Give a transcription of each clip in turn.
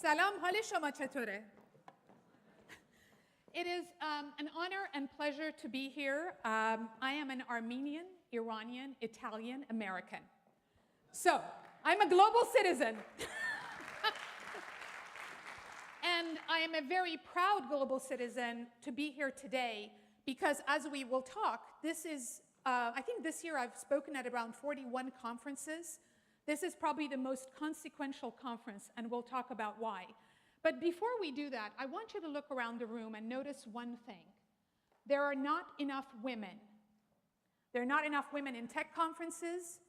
سلام، حال شما چطوره? It is an honor and pleasure to be here. I am an Armenian, Iranian, Italian, American. So, I'm a global citizen. And I am a very proud global citizen to be here today because as we will talk, this is, I think this year I've spoken at around 41 conferences. This is probably the most consequential conference, and we'll talk about why. But before we do that, I want you to look around the room and notice one thing. There are not enough women. There are not enough women in tech conferences.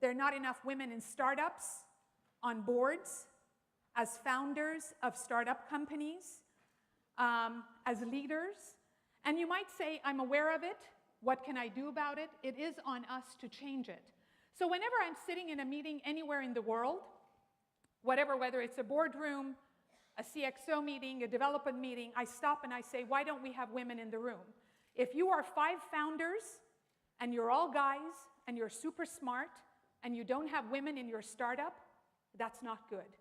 There are not enough women in startups, on boards, as founders of startup companies, as leaders. And you might say, I'm aware of it. What can I do about it? It is on us to change it. So whenever I'm sitting in a meeting anywhere in the world, whether it's a boardroom, a CXO meeting, a development meeting, I stop and I say, why don't we have women in the room? If you are 5 founders and you're all guys and you're super smart and you don't have women in your startup, that's not good.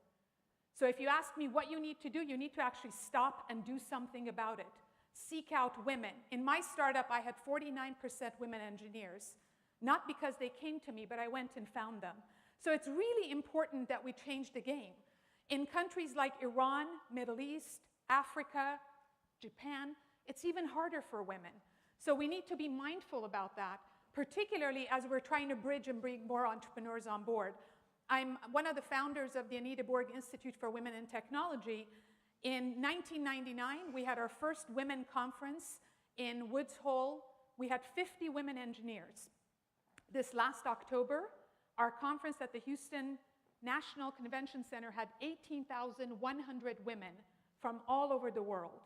So if you ask me what you need to do, you need to actually stop and do something about it. Seek out women. In my startup, I had 49% women engineers. Not because they came to me, but I went and found them. So it's really important that we change the game. In countries like Iran, Middle East, Africa, Japan, it's even harder for women. So we need to be mindful about that, particularly as we're trying to bridge and bring more entrepreneurs on board. I'm one of the founders of the Anita Borg Institute for Women in Technology. In 1999, we had our first women conference in Woods Hole. We had 50 women engineers. This last October, our conference at the Houston National Convention Center had 18,100 women from all over the world.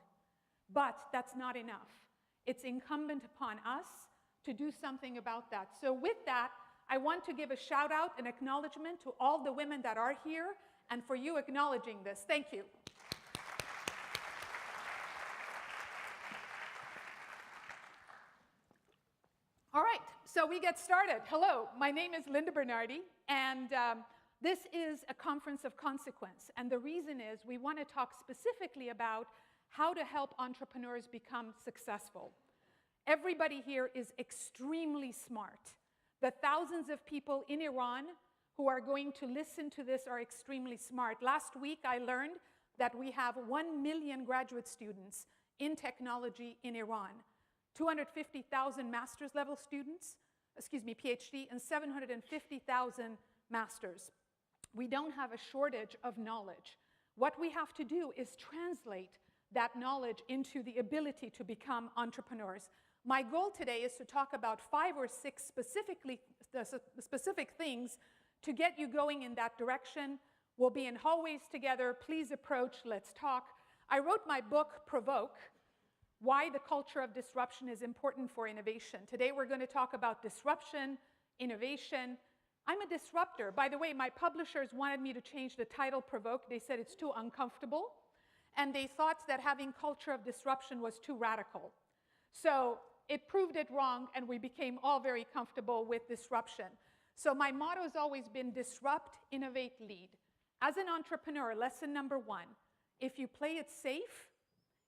But that's not enough. It's incumbent upon us to do something about that. So with that, I want to give a shout out and acknowledgement to all the women that are here and for you acknowledging this. Thank you. All right, so we get started. Hello, my name is Linda Bernardi, and this is a conference of consequence. And the reason is we want to talk specifically about how to help entrepreneurs become successful. Everybody here is extremely smart. The thousands of people in Iran who are going to listen to this are extremely smart. Last week, I learned that we have 1 million graduate students in technology in Iran. 250,000 master's level students, PhD, and 750,000 masters. We don't have a shortage of knowledge. What we have to do is translate that knowledge into the ability to become entrepreneurs. My goal today is to talk about 5 or 6 specific things to get you going in that direction. We'll be in hallways together. Please approach. Let's talk. I wrote my book, Provoke, Why the Culture of Disruption is Important for Innovation. Today we're going to talk about disruption, innovation. I'm a disruptor. By the way, my publishers wanted me to change the title Provoke. They said it's too uncomfortable. And they thought that having culture of disruption was too radical. So it proved it wrong, and we became all very comfortable with disruption. So my motto has always been disrupt, innovate, lead. As an entrepreneur, lesson number 1, if you play it safe,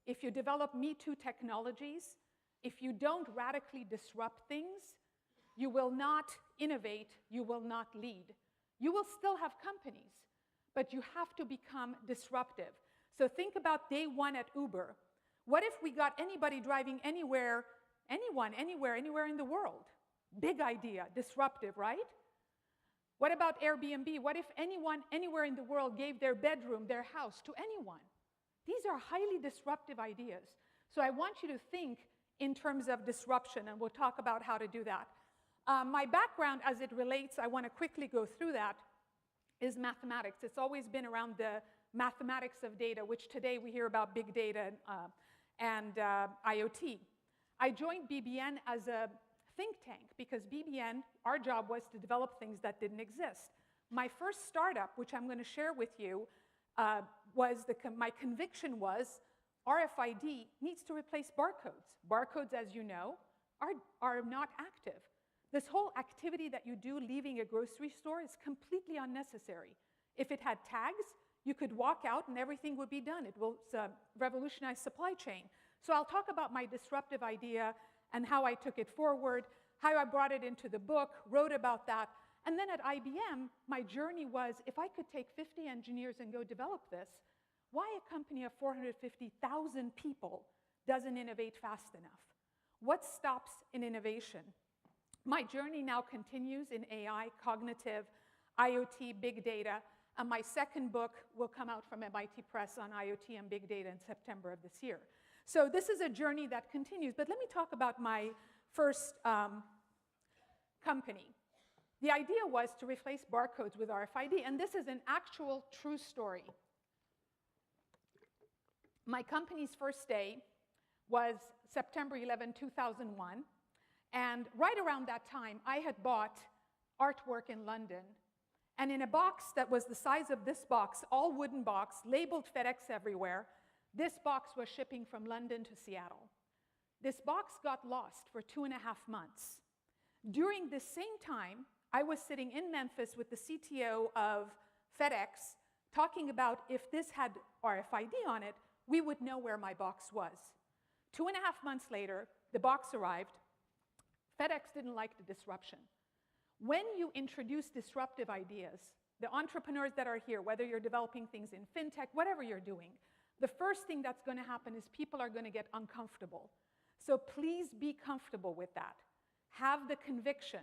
if you develop Me Too technologies, if you don't radically disrupt things, you will not innovate, you will not lead. You will still have companies, but you have to become disruptive. So think about day 1 at Uber. What if we got anybody driving anywhere, anywhere in the world? Big idea, disruptive, right? What about Airbnb? What if anyone, anywhere in the world gave their bedroom, their house to anyone? These are highly disruptive ideas. So I want you to think in terms of disruption, and we'll talk about how to do that. My background as it relates, I want to quickly go through that, is mathematics. It's always been around the mathematics of data, which today we hear about big data and IoT. I joined BBN as a think tank because BBN, our job was to develop things that didn't exist. My first startup, which I'm going to share with you, my conviction was RFID needs to replace barcodes. Barcodes, as you know, are not active. This whole activity that you do leaving a grocery store is completely unnecessary. If it had tags, You could walk out and everything would be done. It will revolutionize supply chain. So I'll talk about my disruptive idea and how I took it forward, how I brought it into the book, wrote about that. And then at IBM, my journey was, if I could take 50 engineers and go develop this, why a company of 450,000 people doesn't innovate fast enough? What stops in innovation? My journey now continues in AI, cognitive, IoT, big data, and my second book will come out from MIT Press on IoT and big data in September of this year. So this is a journey that continues, but let me talk about my first company. The idea was to replace barcodes with RFID, and this is an actual true story. My company's first day was September 11, 2001, and right around that time, I had bought artwork in London, and in a box that was the size of this box, all wooden box, labeled FedEx everywhere, this box was shipping from London to Seattle. This box got lost for 2.5 months. During this same time, I was sitting in Memphis with the CTO of FedEx talking about if this had RFID on it, we would know where my box was. 2.5 months later, the box arrived. FedEx didn't like the disruption. When you introduce disruptive ideas, the entrepreneurs that are here, whether you're developing things in fintech, whatever you're doing, the first thing that's going to happen is people are going to get uncomfortable. So please be comfortable with that. Have the conviction,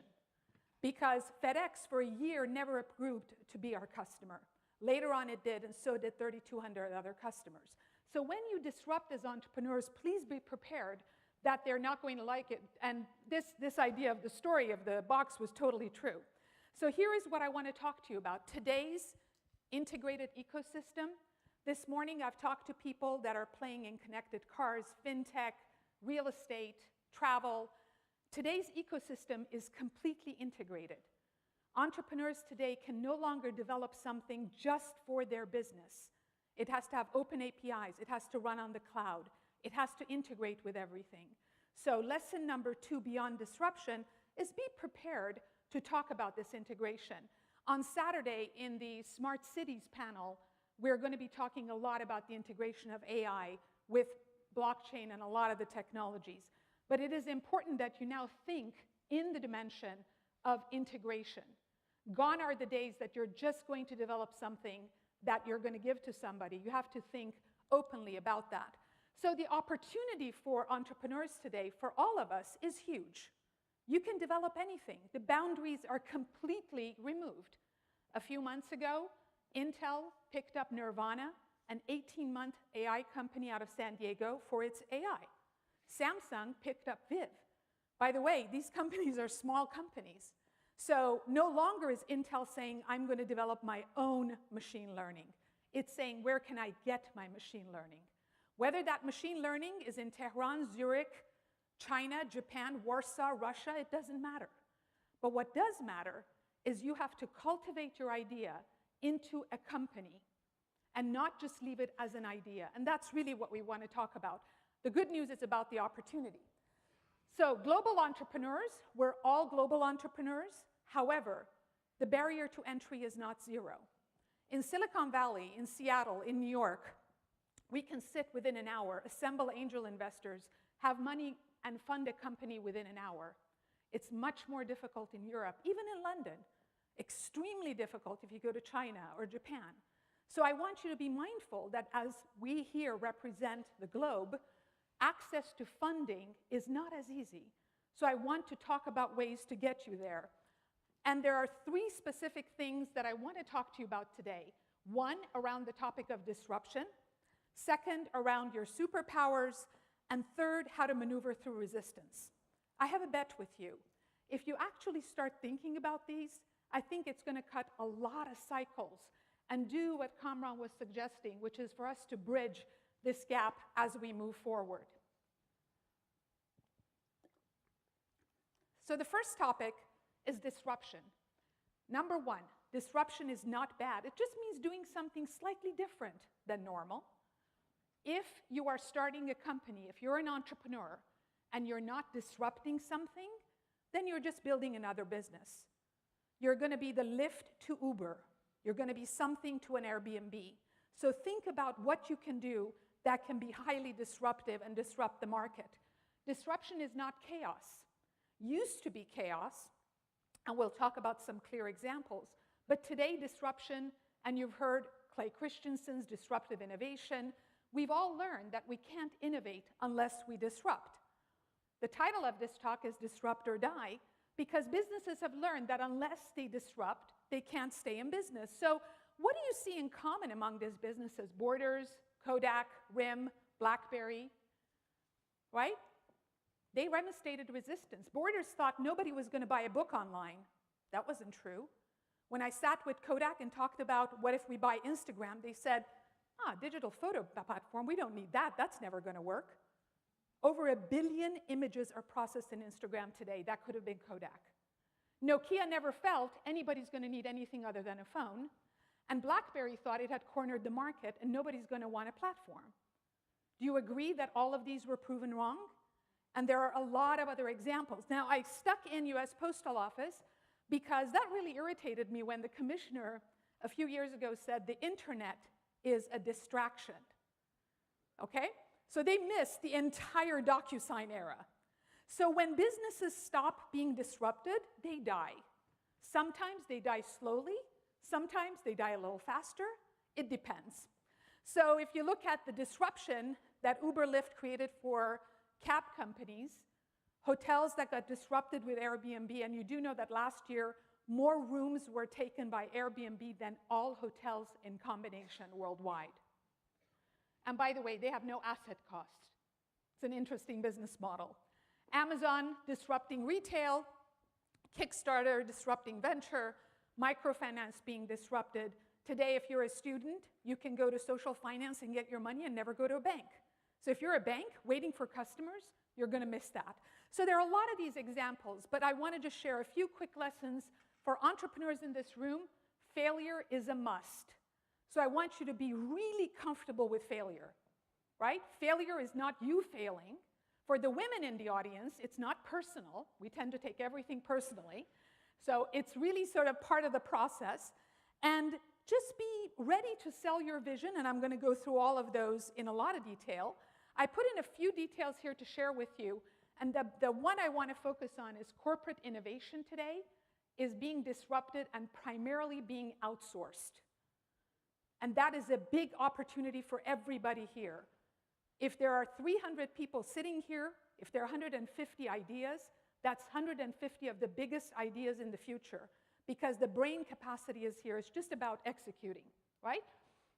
because FedEx for a year never approved to be our customer. Later on it did, and so did 3,200 other customers. So when you disrupt as entrepreneurs, please be prepared that they're not going to like it. And this idea of the story of the box was totally true. So here is what I want to talk to you about. Today's integrated ecosystem. This morning I've talked to people that are playing in connected cars, fintech, real estate, travel. Today's ecosystem is completely integrated. Entrepreneurs today can no longer develop something just for their business. It has to have open APIs. It has to run on the cloud. It has to integrate with everything. So lesson number 2 beyond disruption is be prepared to talk about this integration. On Saturday in the Smart Cities panel, we're going to be talking a lot about the integration of AI with blockchain and a lot of the technologies. But it is important that you now think in the dimension of integration. Gone are the days that you're just going to develop something that you're going to give to somebody. You have to think openly about that. So the opportunity for entrepreneurs today, for all of us, is huge. You can develop anything. The boundaries are completely removed. A few months ago, Intel picked up Nirvana, an 18-month AI company out of San Diego, for its AI. Samsung picked up Viv. By the way, these companies are small companies. So no longer is Intel saying, I'm going to develop my own machine learning. It's saying, where can I get my machine learning? Whether that machine learning is in Tehran, Zurich, China, Japan, Warsaw, Russia, it doesn't matter. But what does matter is you have to cultivate your idea into a company and not just leave it as an idea. And that's really what we want to talk about. The good news is about the opportunity. So global entrepreneurs, we're all global entrepreneurs. However, the barrier to entry is not zero. In Silicon Valley, in Seattle, in New York, we can sit within an hour, assemble angel investors, have money and fund a company within an hour. It's much more difficult in Europe, even in London. Extremely difficult if you go to China or Japan. So I want you to be mindful that as we here represent the globe, access to funding is not as easy. So I want to talk about ways to get you there. And there are 3 specific things that I want to talk to you about today. 1, around the topic of disruption. 2nd, around your superpowers. And 3rd, how to maneuver through resistance. I have a bet with you. If you actually start thinking about these, I think it's going to cut a lot of cycles and do what Kamran was suggesting, which is for us to bridge this gap as we move forward. So the first topic is disruption. Number 1, disruption is not bad. It just means doing something slightly different than normal. If you are starting a company, if you're an entrepreneur, and you're not disrupting something, then you're just building another business. You're going to be the Lyft to Uber. You're going to be something to an Airbnb. So think about what you can do that can be highly disruptive and disrupt the market. Disruption is not chaos. Used to be chaos, and we'll talk about some clear examples. But today, disruption, and you've heard Clay Christensen's disruptive innovation, we've all learned that we can't innovate unless we disrupt. The title of this talk is Disrupt or Die, because businesses have learned that unless they disrupt, they can't stay in business. So what do you see in common among these businesses? Borders, Kodak, RIM, BlackBerry, right? They demonstrated resistance. Borders thought nobody was going to buy a book online. That wasn't true. When I sat with Kodak and talked about what if we buy Instagram, they said, digital photo platform, we don't need that. That's never going to work. Over 1 billion images are processed in Instagram today. That could have been Kodak. Nokia never felt anybody's going to need anything other than a phone. And BlackBerry thought it had cornered the market and nobody's going to want a platform. Do you agree that all of these were proven wrong? And there are a lot of other examples. Now, I stuck in US Postal Office because that really irritated me when the commissioner a few years ago said the internet is a distraction. Okay? So they missed the entire DocuSign era. So when businesses stop being disrupted, they die. Sometimes they die slowly. Sometimes they die a little faster. It depends. So if you look at the disruption that Uber, Lyft created for cab companies, hotels that got disrupted with Airbnb, and you do know that last year more rooms were taken by Airbnb than all hotels in combination worldwide. And by the way, they have no asset cost. It's an interesting business model. Amazon disrupting retail, Kickstarter disrupting venture, microfinance being disrupted. Today, if you're a student, you can go to social finance and get your money and never go to a bank. So if you're a bank waiting for customers, you're going to miss that. So there are a lot of these examples, but I want to just share a few quick lessons for entrepreneurs in this room. Failure is a must. So I want you to be really comfortable with failure, right? Failure is not you failing. For the women in the audience, it's not personal. We tend to take everything personally. So it's really sort of part of the process. And just be ready to sell your vision, and I'm going to go through all of those in a lot of detail. I put in a few details here to share with you, and the one I want to focus on is corporate innovation today is being disrupted and primarily being outsourced. And that is a big opportunity for everybody here. If there are 300 people sitting here, if there are 150 ideas, that's 150 of the biggest ideas in the future, because the brain capacity is here. It's just about executing, right?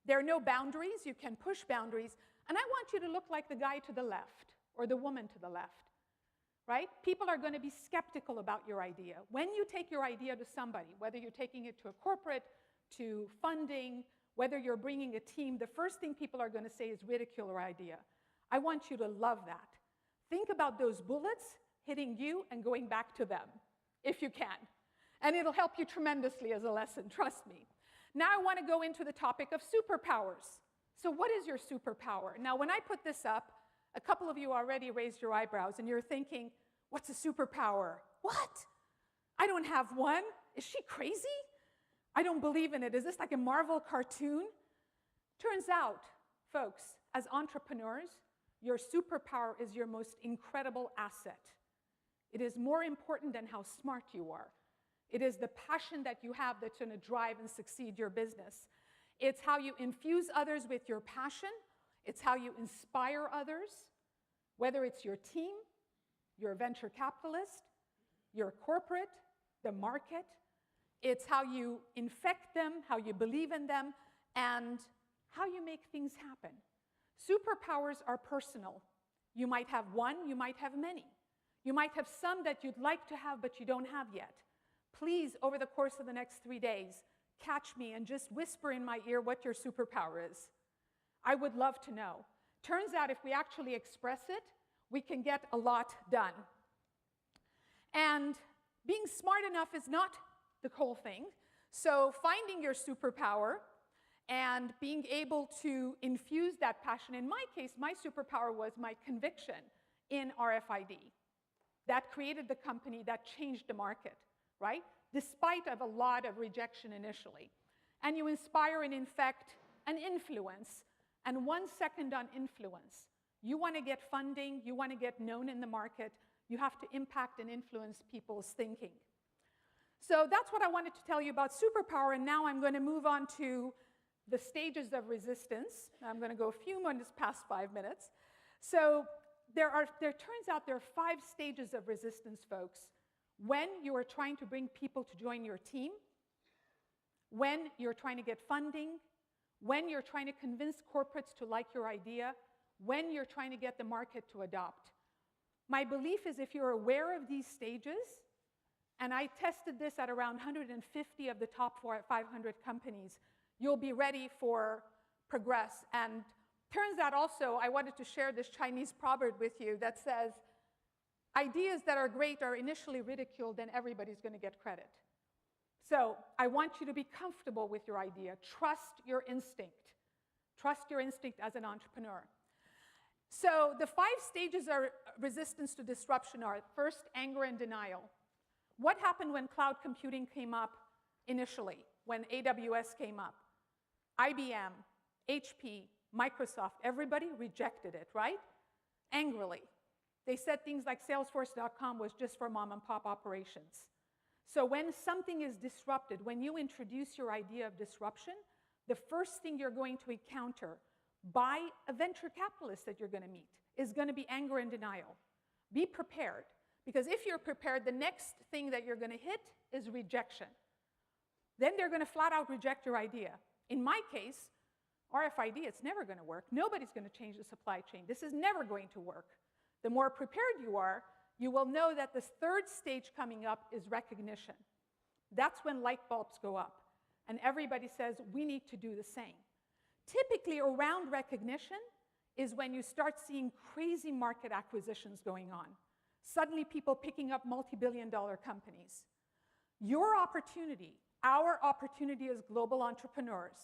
There are no boundaries. You can push boundaries. And I want you to look like the guy to the left or the woman to the left, right? People are going to be skeptical about your idea. When you take your idea to somebody, whether you're taking it to a corporate, to funding, whether you're bringing a team, the first thing people are going to say is ridicule your idea. I want you to love that. Think about those bullets hitting you and going back to them, if you can. And it'll help you tremendously as a lesson, trust me. Now I want to go into the topic of superpowers. So what is your superpower? Now when I put this up, a couple of you already raised your eyebrows and you're thinking, what's a superpower? What? I don't have one. Is she crazy? I don't believe in it. Is this like a Marvel cartoon? Turns out, folks, as entrepreneurs, your superpower is your most incredible asset. It is more important than how smart you are. It is the passion that you have that's going to drive and succeed your business. It's how you infuse others with your passion. It's how you inspire others, whether it's your team, your venture capitalist, your corporate, the market. It's how you infect them, how you believe in them, and how you make things happen. Superpowers are personal. You might have one, you might have many. You might have some that you'd like to have, but you don't have yet. Please, over the course of the next 3 days, catch me and just whisper in my ear what your superpower is. I would love to know. Turns out if we actually express it, we can get a lot done. And being smart enough is not the whole thing. So finding your superpower and being able to infuse that passion. In my case, my superpower was my conviction in RFID. That created the company that changed the market, right? Despite of a lot of rejection initially. And you inspire and infect and influence, and 1 second on influence. You want to get funding, you want to get known in the market, you have to impact and influence people's thinking. So that's what I wanted to tell you about superpower, and now I'm going to move on to the stages of resistance. I'm going to go a few minutes past 5 minutes. So there turns out there are 5 stages of resistance, folks, when you are trying to bring people to join your team, when you're trying to get funding, when you're trying to convince corporates to like your idea, when you're trying to get the market to adopt. My belief is if you're aware of these stages, and I tested this at around 150 of the top 500 companies, you'll be ready for progress. And turns out also, I wanted to share this Chinese proverb with you that says, ideas that are great are initially ridiculed, and everybody's going to get credit. So I want you to be comfortable with your idea. Trust your instinct. Trust your instinct as an entrepreneur. So the 5 stages of resistance to disruption are, first, anger and denial. What happened when cloud computing came up initially, when AWS came up? IBM, HP, Microsoft, everybody rejected it, right? Angrily. They said things like Salesforce.com was just for mom and pop operations. So when something is disrupted, when you introduce your idea of disruption, the first thing you're going to encounter by a venture capitalist that you're going to meet is going to be anger and denial. Be prepared, because if you're prepared, the next thing that you're going to hit is rejection. Then they're going to flat out reject your idea. In my case, RFID, it's never going to work. Nobody's going to change the supply chain. This is never going to work. The more prepared you are, you will know that this 3rd stage coming up is recognition. That's when light bulbs go up, and everybody says, we need to do the same. Typically, around recognition is when you start seeing crazy market acquisitions going on. Suddenly, people picking up multi-billion-dollar companies. Your opportunity, our opportunity as global entrepreneurs,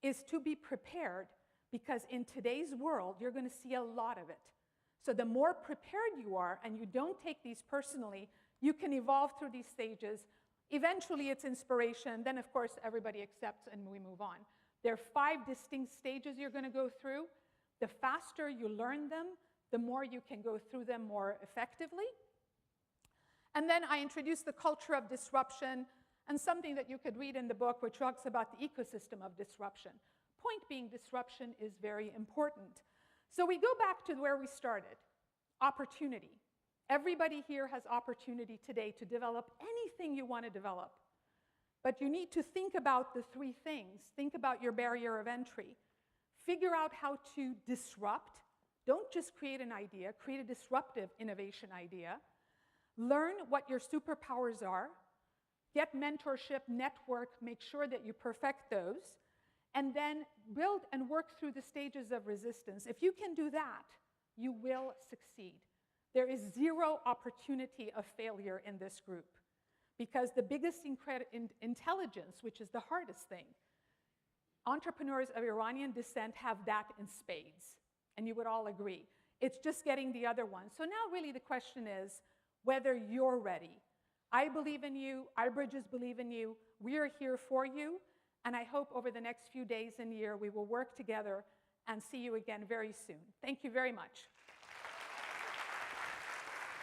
is to be prepared, because in today's world, you're going to see a lot of it. So the more prepared you are, and you don't take these personally, you can evolve through these stages. Eventually, it's inspiration. Then, of course, everybody accepts, and we move on. There are 5 distinct stages you're going to go through. The faster you learn them, the more you can go through them more effectively. And then I introduced the culture of disruption, and something that you could read in the book, which talks about the ecosystem of disruption. Point being, disruption is very important. So we go back to where we started, opportunity. Everybody here has opportunity today to develop anything you want to develop. But you need to think about the 3 things. Think about your barrier of entry. Figure out how to disrupt. Don't just create an idea. Create a disruptive innovation idea. Learn what your superpowers are. Get mentorship, network, make sure that you perfect those. And then build and work through the stages of resistance. If you can do that, you will succeed. There is 0 opportunity of failure in this group, because the biggest intelligence, which is the hardest thing, entrepreneurs of Iranian descent have that in spades, and you would all agree. It's just getting the other one. So now really the question is whether you're ready. I believe in you, iBRIDGEs believe in you, we are here for you, and I hope over the next few days and year we will work together and see you again very soon. Thank you very much.